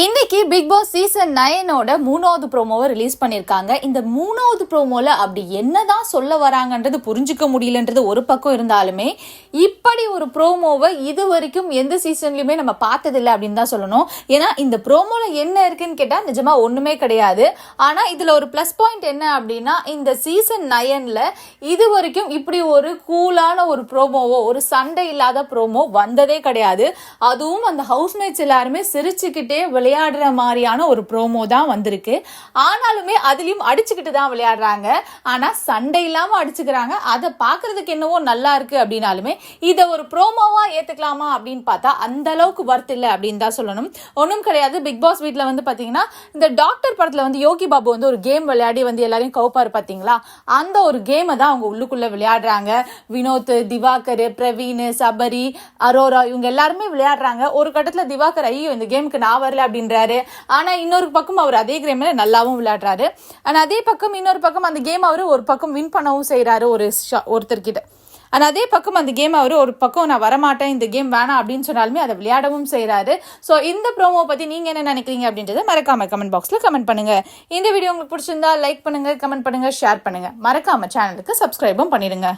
இன்னைக்கு big Boss season 9ஓட 3வது ப்ரோமோவை release பண்ணியிருக்காங்க. இந்த 3வது ப்ரோமோல அப்படி என்னதான் சொல்ல வராங்கன்றது புரிஞ்சுக்க முடியலன்றது ஒரு பக்கம் இருந்தாலுமே, இப்படி ஒரு ப்ரோமோவை இது வரைக்கும் எந்த சீசன்லையுமே நம்ம பார்த்ததில்லை அப்படின்னு தான் சொல்லணும். ஏன்னா இந்த ப்ரோமோல என்ன இருக்குன்னு கேட்டால் நிஜமா ஒன்றுமே கிடையாது. ஆனால் இதில் ஒரு ப்ளஸ் பாயிண்ட் என்ன அப்படின்னா, இந்த சீசன் 9ல் இது வரைக்கும் இப்படி ஒரு கூலான ஒரு ப்ரோமோவோ, ஒரு சண்டை இல்லாத ப்ரோமோ வந்ததே கிடையாது. அதுவும் அந்த ஹவுஸ்மேட்ஸ் எல்லாருமே சிரிச்சுக்கிட்டே விளையாடுற மாதிரியான ஒரு ப்ரோமோ தான் வந்திருக்கு. ஆனாலுமே அதுலயும் அடிச்சுக்கிட்டு தான் விளையாடுறாங்க. ஆனா சண்டை இல்லாம அடிச்சுக்கிறாங்க. அதை பாக்குறதுக்கு என்னவோ நல்லா இருக்கு அப்படின்னாலுமே இதை ஒரு ப்ரோமோவா ஏத்துக்கலாமா அப்படின்னு பார்த்தா அந்த அளவுக்கு வர்த் இல்லை அப்படின்னு தான் சொல்லணும். ஒன்றும் கிடையாது. பிக் பாஸ் வீட்டில் வந்து பாத்தீங்கன்னா இந்த டாக்டர் படத்துல வந்து யோகி பாபு வந்து ஒரு கேம் விளையாடி வந்து எல்லாரையும் கவுப்பாரு பாத்தீங்களா, அந்த ஒரு கேமை தான் அவங்க உள்ளுக்குள்ள விளையாடுறாங்க. வினோத், திவாகர், பிரவீன், சபரி, அரோரா இவங்க எல்லாருமே விளையாடுறாங்க. ஒரு கட்டத்துல திவாகர் ஐயோ இந்த கேமுக்கு நான் வரல அப்படின்றாரு. ஆனா இன்னொரு பக்கம் அவர் அதே கேம்ல நல்லாவும் விளையாடுறாரு. ஆனா அதே பக்கம் இன்னொரு பக்கம் அந்த கேம் அவரு ஒரு பக்கம் வின் பண்ணவும் செய்யறாரு ஒருத்தர்கிட்ட. ஆனா அதே பக்கம் அந்த கேம் அவரு ஒரு பக்கம் நான் வரமாட்டேன், இந்த கேம் வேணாம் அப்படின்னு சொன்னாலுமே அதை விளையாடவும் செய்யறாரு. ஸோ இந்த ப்ரோமோ பத்தி நீங்க என்ன நினைக்கிறீங்க அப்படின்றத மறக்காம கமெண்ட் பாக்ஸ்ல கமெண்ட் பண்ணுங்க. இந்த வீடியோ உங்களுக்கு பிடிச்சிருந்தா லைக் பண்ணுங்க, கமெண்ட் பண்ணுங்க, ஷேர் பண்ணுங்க. மறக்காம சேனலுக்கு சப்ஸ்கிரைபும் பண்ணிடுங்க.